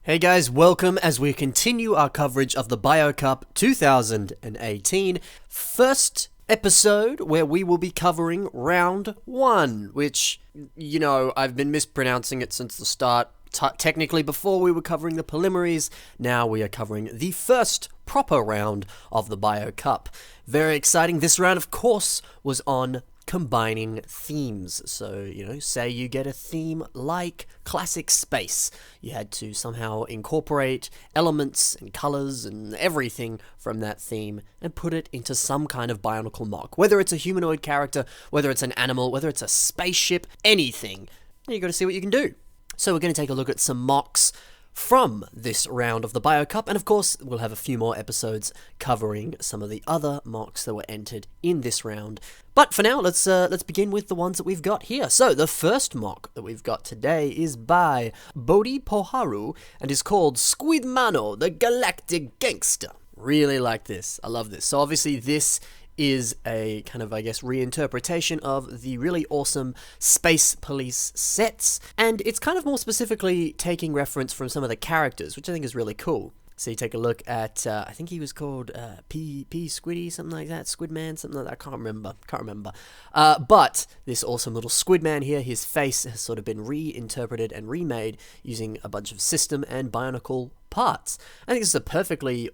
Hey guys, welcome as we continue our coverage of the Bio Cup 2018. First episode where we will be covering round one, which, I've been mispronouncing it since the start. Technically, before we were covering the preliminaries, now we are covering the first proper round of the Bio Cup. Very exciting. This round, of course, was on combining themes. So, say you get a theme like classic space. You had to somehow incorporate elements and colors and everything from that theme and put it into some kind of Bionicle mock. Whether it's a humanoid character, whether it's an animal, whether it's a spaceship, anything. You got to see what you can do. So we're going to take a look at some mocks from this round of the Bio Cup, and of course we'll have a few more episodes covering some of the other mocks that were entered in this round. But for now, let's begin with the ones that we've got here. So the first mock that we've got today is by Depot Haru and is called Squidmano, the Galactic Gangster. Really like this. I love this. So obviously this is a kind of, reinterpretation of the really awesome Space Police sets, and it's kind of more specifically taking reference from some of the characters, which I think is really cool. So you take a look at, I think he was called P Squiddy, something like that, Squidman, something like that, I can't remember. But this awesome little Squidman here, his face has sort of been reinterpreted and remade using a bunch of system and Bionicle parts. I think this is a perfectly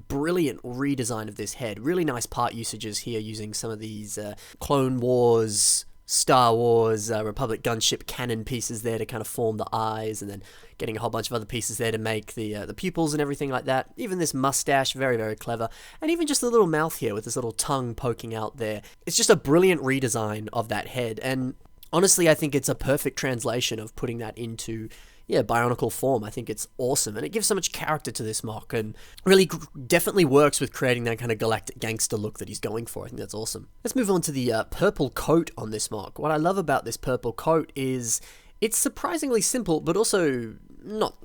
brilliant redesign of this head. Really nice part usages here using some of these Clone Wars, Star Wars, Republic gunship cannon pieces there to kind of form the eyes, and then getting a whole bunch of other pieces there to make the pupils and everything like that. Even this mustache, very, very clever. And even just the little mouth here with this little tongue poking out there. It's just a brilliant redesign of that head, and honestly I think it's a perfect translation of putting that into Bionicle form. I think it's awesome, and it gives so much character to this mock, and really definitely works with creating that kind of galactic gangster look that he's going for. I think that's awesome. Let's move on to the purple coat on this mock. What I love about this purple coat is it's surprisingly simple, but also not,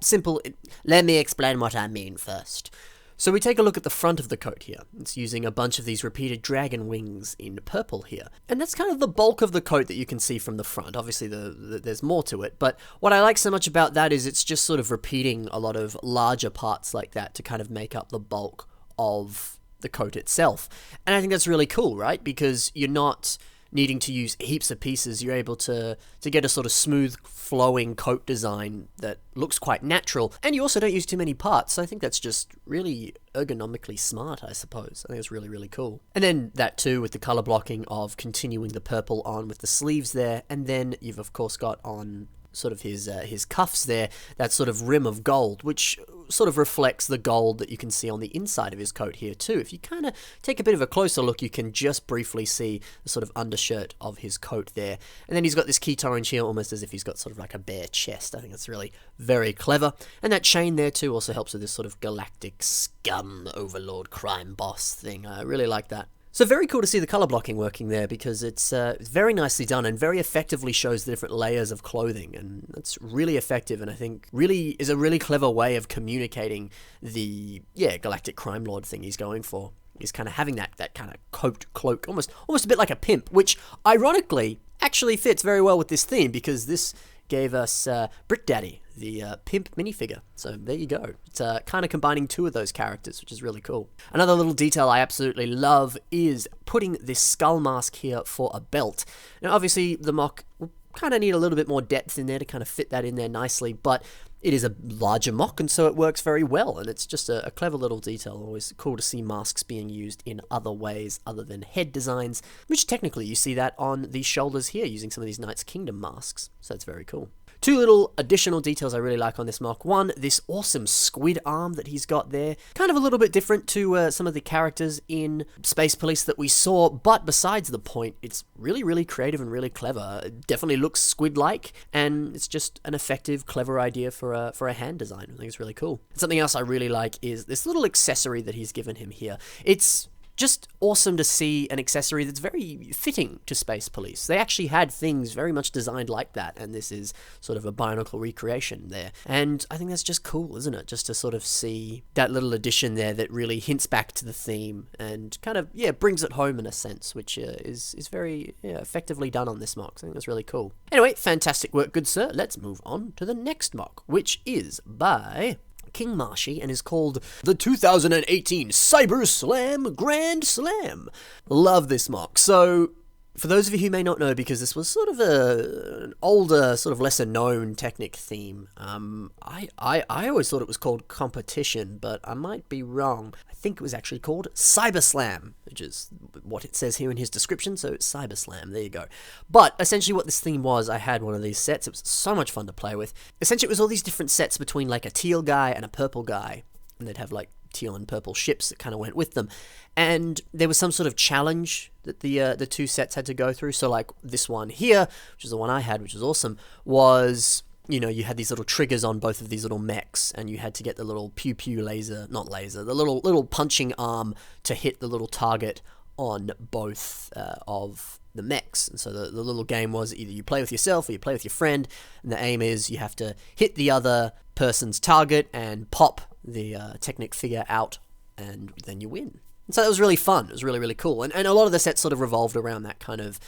simple. Let me explain what I mean first. So we take a look at the front of the coat here. It's using a bunch of these repeated dragon wings in purple here. And that's kind of the bulk of the coat that you can see from the front. Obviously, there's more to it, but what I like so much about that is it's just sort of repeating a lot of larger parts like that to kind of make up the bulk of the coat itself. And I think that's really cool, right? Because you're not needing to use heaps of pieces. You're able to get a sort of smooth flowing coat design that looks quite natural, and you also don't use too many parts. So I think that's just really ergonomically smart, I suppose. I think it's really, really cool. And then that too with the color blocking of continuing the purple on with the sleeves there, and then you've of course got on sort of his cuffs there, that sort of rim of gold, which sort of reflects the gold that you can see on the inside of his coat here too. If you kind of take a bit of a closer look, you can just briefly see the sort of undershirt of his coat there. And then he's got this keyed orange here, almost as if he's got sort of like a bare chest. I think that's really very clever. And that chain there too also helps with this sort of galactic scum overlord crime boss thing. I really like that. So very cool to see the color blocking working there, because it's very nicely done and very effectively shows the different layers of clothing, and that's really effective, and I think really is a really clever way of communicating the galactic crime lord thing he's going for. He's kind of having that kind of coat cloak, almost a bit like a pimp, which ironically actually fits very well with this theme, because this gave us Brick Daddy, the pimp minifigure. So there you go. It's kind of combining two of those characters, which is really cool. Another little detail I absolutely love is putting this skull mask here for a belt. Now obviously the mock will kind of need a little bit more depth in there to kind of fit that in there nicely, but it is a larger mock, and so it works very well, and it's just a clever little detail. Always cool to see masks being used in other ways other than head designs, which technically you see that on the shoulders here using some of these Knights Kingdom masks, so that's very cool. Two little additional details I really like on this mock. One, this awesome squid arm that he's got there. Kind of a little bit different to some of the characters in Space Police that we saw, but besides the point, it's really, really creative and really clever. It definitely looks squid-like, and it's just an effective, clever idea for a hand design. I think it's really cool. And something else I really like is this little accessory that he's given him here. It's just awesome to see an accessory that's very fitting to Space Police. They actually had things very much designed like that, and this is sort of a Bionicle recreation there. And I think that's just cool, isn't it? Just to sort of see that little addition there that really hints back to the theme and kind of, brings it home in a sense, which is very effectively done on this mock. I think that's really cool. Anyway, fantastic work, good sir. Let's move on to the next mock, which is by King Marshy and is called the 2018 Cyber Slam Grand Slam. Love this mock. So, for those of you who may not know, because this was sort of an older, sort of lesser known Technic theme, I always thought it was called Competition, but I might be wrong. I think it was actually called Cyber Slam, which is what it says here in his description, so it's Cyber Slam, there you go. But essentially what this theme was, I had one of these sets, it was so much fun to play with. Essentially it was all these different sets between like a teal guy and a purple guy, and they'd have like teal and purple ships that kind of went with them. And there was some sort of challenge that the two sets had to go through. So like this one here, which is the one I had, which is awesome, was, you had these little triggers on both of these little mechs, and you had to get the little pew-pew laser, not laser, the little punching arm to hit the little target on both of the mechs. And so the little game was either you play with yourself or you play with your friend, and the aim is you have to hit the other person's target and pop the Technic figure out, and then you win. And so that was really fun. It was really, really cool. And a lot of the sets sort of revolved around that kind of,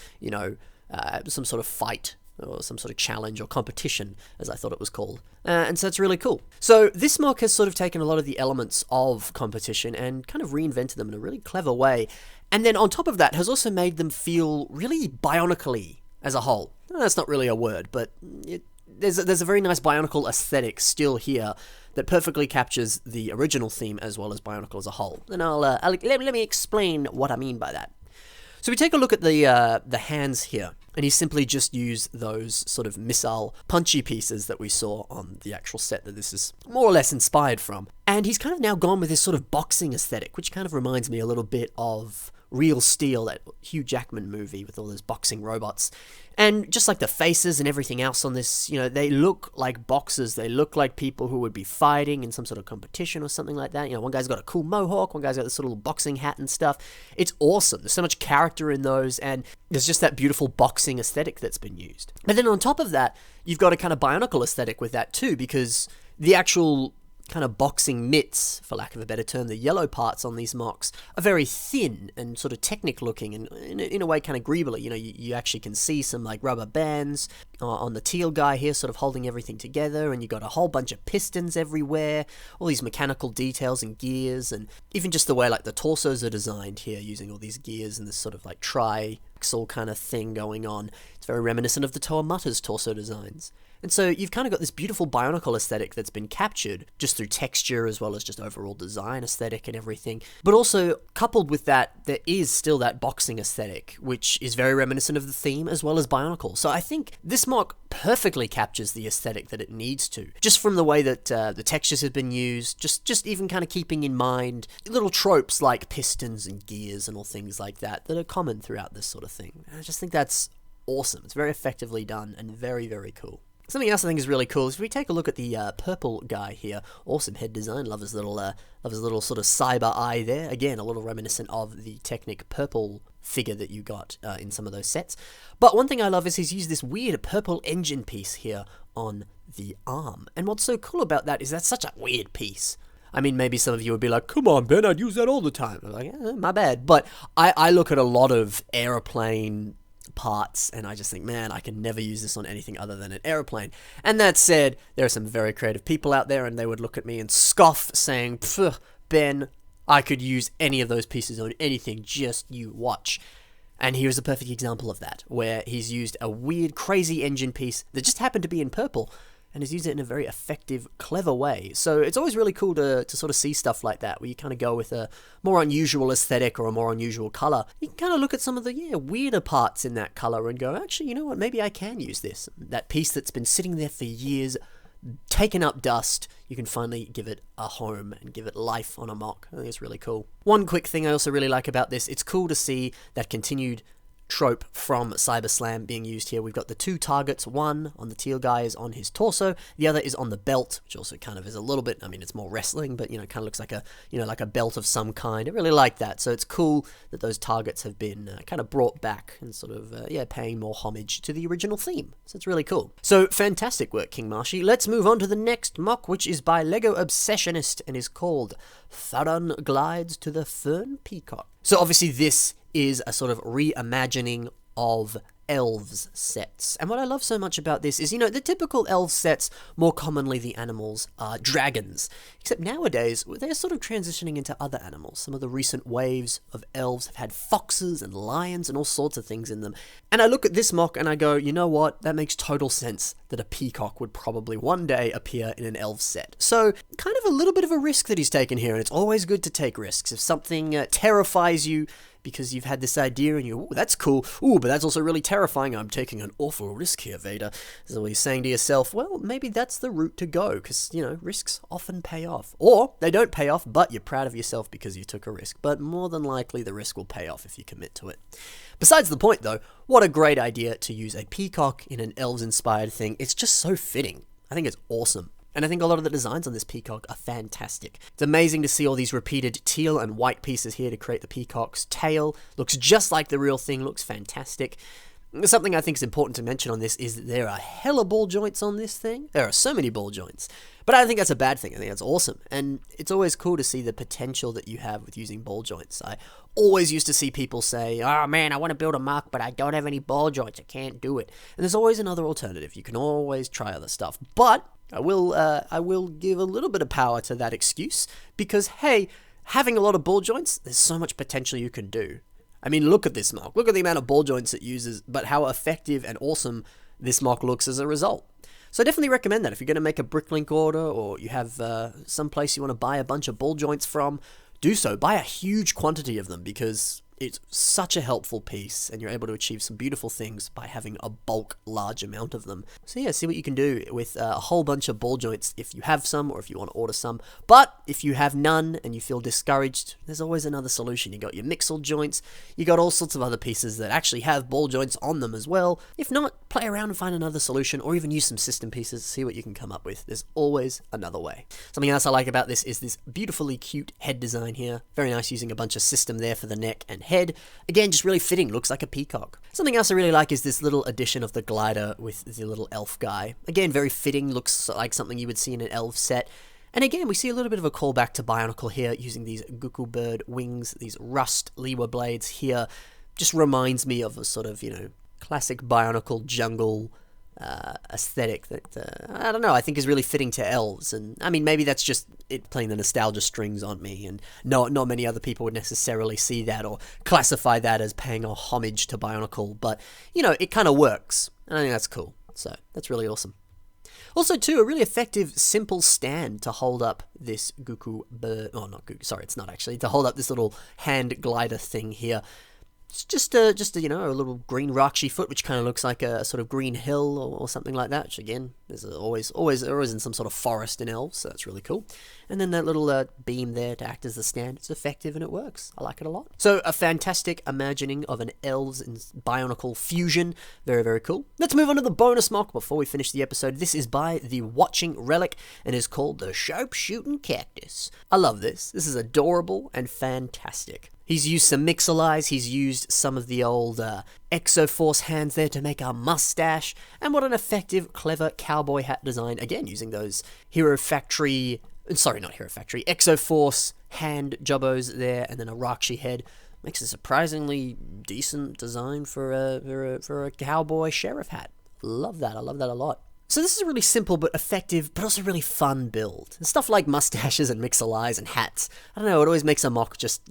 some sort of fight or some sort of challenge or competition, as I thought it was called. And so it's really cool. So this mock has sort of taken a lot of the elements of competition and kind of reinvented them in a really clever way. And then on top of that, has also made them feel really Bionicle-y as a whole. That's not really a word, but there's a very nice Bionicle aesthetic still here that perfectly captures the original theme as well as Bionicle as a whole. And let me explain what I mean by that. So we take a look at the hands here, and he simply just used those sort of missile punchy pieces that we saw on the actual set that this is more or less inspired from. And he's kind of now gone with this sort of boxing aesthetic, which kind of reminds me a little bit of Real Steel, that Hugh Jackman movie with all those boxing robots. And just like the faces and everything else on this, they look like boxers. They look like people who would be fighting in some sort of competition or something like that. One guy's got a cool mohawk, one guy's got this sort of little boxing hat and stuff. It's awesome. There's so much character in those, and there's just that beautiful boxing aesthetic that's been used. But then on top of that, you've got a kind of Bionicle aesthetic with that too, because the actual kind of boxing mitts, for lack of a better term, the yellow parts on these mocks are very thin and sort of Technic looking, and in a way kind of greebly. You actually can see some like rubber bands on the teal guy here, sort of holding everything together, and you got a whole bunch of pistons everywhere, all these mechanical details and gears, and even just the way like the torsos are designed here, using all these gears and this sort of like tri-axle kind of thing going on. It's very reminiscent of the Toa Muta's torso designs. And so you've kind of got this beautiful Bionicle aesthetic that's been captured just through texture as well as just overall design aesthetic and everything. But also, coupled with that, there is still that boxing aesthetic, which is very reminiscent of the theme as well as Bionicle. So I think this mock perfectly captures the aesthetic that it needs to, just from the way that the textures have been used, just even kind of keeping in mind little tropes like pistons and gears and all things like that are common throughout this sort of thing. And I just think that's awesome. It's very effectively done and very, very cool. Something else I think is really cool is if we take a look at the purple guy here. Awesome head design. Love his little sort of cyber eye there. Again, a little reminiscent of the Technic purple figure that you got in some of those sets. But one thing I love is he's used this weird purple engine piece here on the arm. And what's so cool about that is that's such a weird piece. I mean, maybe some of you would be like, come on, Ben, I'd use that all the time. I'm like, my bad. But I look at a lot of aeroplane parts, and I just think, man, I can never use this on anything other than an airplane. And that said, there are some very creative people out there, and they would look at me and scoff, saying, Ben, I could use any of those pieces on anything, just you watch. And here's a perfect example of that, where he's used a weird, crazy engine piece that just happened to be in purple, and has used it in a very effective, clever way. So it's always really cool to sort of see stuff like that, where you kind of go with a more unusual aesthetic or a more unusual color. You can kind of look at some of the weirder parts in that color and go, actually, you know what, maybe I can use this. That piece that's been sitting there for years, taken up dust, you can finally give it a home and give it life on a mock. I think it's really cool. One quick thing I also really like about this, it's cool to see that continued trope from Cyber Slam being used here. We've got the two targets. One on the teal guy is on his torso. The other is on the belt, which also kind of is a little bit, I mean, it's more wrestling, but, kind of looks like a, like a belt of some kind. I really like that. So it's cool that those targets have been kind of brought back and sort of, paying more homage to the original theme. So it's really cool. So fantastic work, King Marshy. Let's move on to the next mock, which is by Lego Obsessionist and is called Thuron Glides to the Fern Peacock. So obviously this is a sort of reimagining of elves sets. And what I love so much about this is, the typical elf sets, more commonly the animals are dragons. Except nowadays, they're sort of transitioning into other animals. Some of the recent waves of elves have had foxes and lions and all sorts of things in them. And I look at this mock and I go, you know what? That makes total sense that a peacock would probably one day appear in an elf set. So, kind of a little bit of a risk that he's taken here, and it's always good to take risks. If something terrifies you, because you've had this idea and ooh, that's cool, ooh, but that's also really terrifying, I'm taking an awful risk here, Vader. So you're saying to yourself, well, maybe that's the route to go, because, risks often pay off. Or they don't pay off, but you're proud of yourself because you took a risk. But more than likely, the risk will pay off if you commit to it. Besides the point, though, what a great idea to use a peacock in an elves-inspired thing. It's just so fitting. I think it's awesome. And I think a lot of the designs on this peacock are fantastic. It's amazing to see all these repeated teal and white pieces here to create the peacock's tail. Looks just like the real thing, looks fantastic. Something I think is important to mention on this is that there are hella ball joints on this thing. There are so many ball joints. But I don't think that's a bad thing. I think that's awesome. And it's always cool to see the potential that you have with using ball joints. I always used to see people say, oh man, I want to build a mock, but I don't have any ball joints. I can't do it. And there's always another alternative. You can always try other stuff. But I will give a little bit of power to that excuse because, hey, having a lot of ball joints, there's so much potential you can do. I mean, look at this mock. Look at the amount of ball joints it uses, but how effective and awesome this mock looks as a result. So I definitely recommend that if you're going to make a Bricklink order or you have some place you want to buy a bunch of ball joints from, do so. Buy a huge quantity of them because it's such a helpful piece and you're able to achieve some beautiful things by having a bulk large amount of them. So yeah, see what you can do with a whole bunch of ball joints if you have some or if you want to order some. But if you have none and you feel discouraged, there's always another solution. You got your mixel joints, you got all sorts of other pieces that actually have ball joints on them as well. If not, play around and find another solution or even use some system pieces, see what you can come up with. There's always another way. Something else I like about this is this beautifully cute head design here. Very nice using a bunch of system there for the neck and head. Again, just really fitting, looks like a peacock. Something else I really like is this little addition of the glider with the little elf guy. Again, very fitting, looks like something you would see in an elf set. And again, we see a little bit of a callback to Bionicle here, using these Guku bird wings, these rust Liwa blades here. Just reminds me of a sort of, classic Bionicle jungle aesthetic that, I don't know, I think is really fitting to elves. And I mean, maybe that's just it playing the nostalgia strings on me, and not many other people would necessarily see that or classify that as paying a homage to Bionicle, but, it kind of works, and I think that's cool. So, that's really awesome. Also, too, a really effective, simple stand to hold up this Guku bird, oh, not Guku, sorry, it's not actually, to hold up this little hand glider thing here. It's just a little green Rakshi foot, which kind of looks like a sort of green hill or something like that, which again, there's always in some sort of forest in elves, so that's really cool. And then that little beam there to act as the stand. It's effective and it works. I like it a lot. So a fantastic imagining of an elves and Bionicle fusion. Very, very cool. Let's move on to the bonus mock before we finish the episode. This is by the Watching Relic and is called the Sharpshooting Cactus. I love this. This is adorable and fantastic. He's used some mixel eyes, he's used some of the old Exoforce hands there to make a mustache, and what an effective, clever cowboy hat design, again using those Exoforce hand jubbos there, and then a Rakshi head. Makes a surprisingly decent design for a cowboy sheriff hat. Love that, I love that a lot. So this is a really simple but effective, but also really fun build. Stuff like mustaches and mixel eyes and hats. I don't know, it always makes a mock just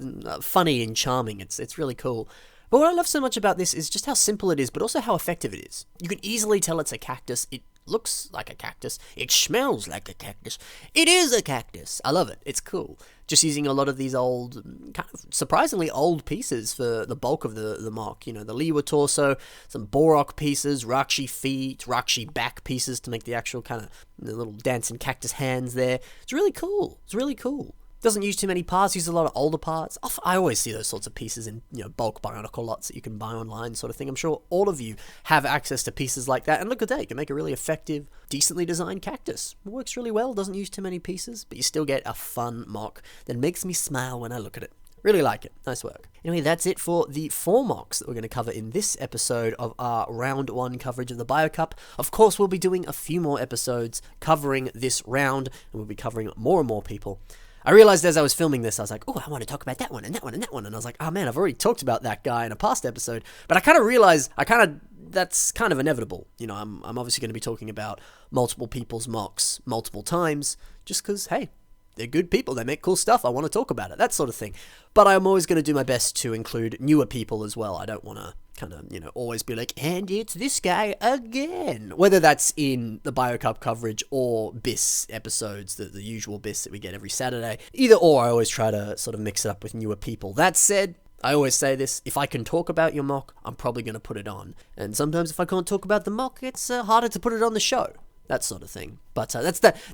funny and charming. It's really cool. But what I love so much about this is just how simple it is, but also how effective it is. You can easily tell it's a cactus. It looks like a cactus. It smells like a cactus. It is a cactus. I love it. It's cool. Just using a lot of these old, kind of surprisingly old pieces for the bulk of the mock. The Liwa torso, some Borok pieces, Rakshi feet, Rakshi back pieces to make the actual kind of the little dancing cactus hands there. It's really cool. It's really cool. Doesn't use too many parts, uses a lot of older parts. I always see those sorts of pieces in, bulk Bionicle lots that you can buy online sort of thing. I'm sure all of you have access to pieces like that. And look at that, you can make a really effective, decently designed cactus. It works really well, doesn't use too many pieces, but you still get a fun mock that makes me smile when I look at it. Really like it. Nice work. Anyway, that's it for the 4 mocks that we're going to cover in this episode of our round 1 coverage of the BioCup. Of course, we'll be doing a few more episodes covering this round, and we'll be covering more and more people. I realized as I was filming this, I was like, oh, I want to talk about that one and that one and that one. And I was like, oh man, I've already talked about that guy in a past episode. But I kind of realized, that's kind of inevitable. I'm obviously going to be talking about multiple people's mocks multiple times, just because, hey, they're good people, they make cool stuff, I want to talk about it, that sort of thing. But I'm always going to do my best to include newer people as well. I don't want to kind of, always be like, and it's this guy again. Whether that's in the BioCup coverage or BIS episodes, the usual BIS that we get every Saturday. Either or, I always try to sort of mix it up with newer people. That said, I always say this, if I can talk about your mock, I'm probably going to put it on. And sometimes if I can't talk about the mock, it's harder to put it on the show. That sort of thing. But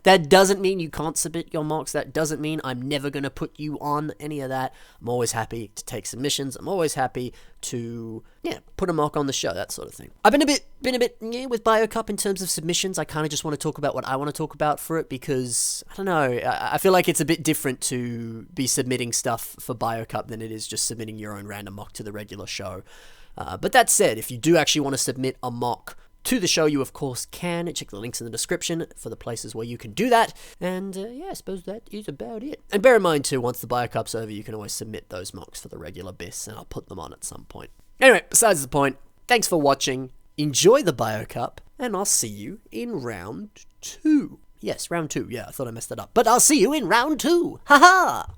that doesn't mean you can't submit your mocks. That doesn't mean I'm never going to put you on any of that. I'm always happy to take submissions. I'm always happy to, put a mock on the show, that sort of thing. I've been a bit with BioCup in terms of submissions. I kind of just want to talk about what I want to talk about for it because, I don't know, I feel like it's a bit different to be submitting stuff for BioCup than it is just submitting your own random mock to the regular show. But that said, if you do actually want to submit a mock to the show, you of course can. Check the links in the description for the places where you can do that. And I suppose that is about it. And bear in mind too, once the BioCup's over, you can always submit those mocks for the regular BIS, and I'll put them on at some point. Anyway, besides the point, thanks for watching. Enjoy the BioCup, and I'll see you in round 2. Yes, round 2. Yeah, I thought I messed that up. But I'll see you in round 2. Haha!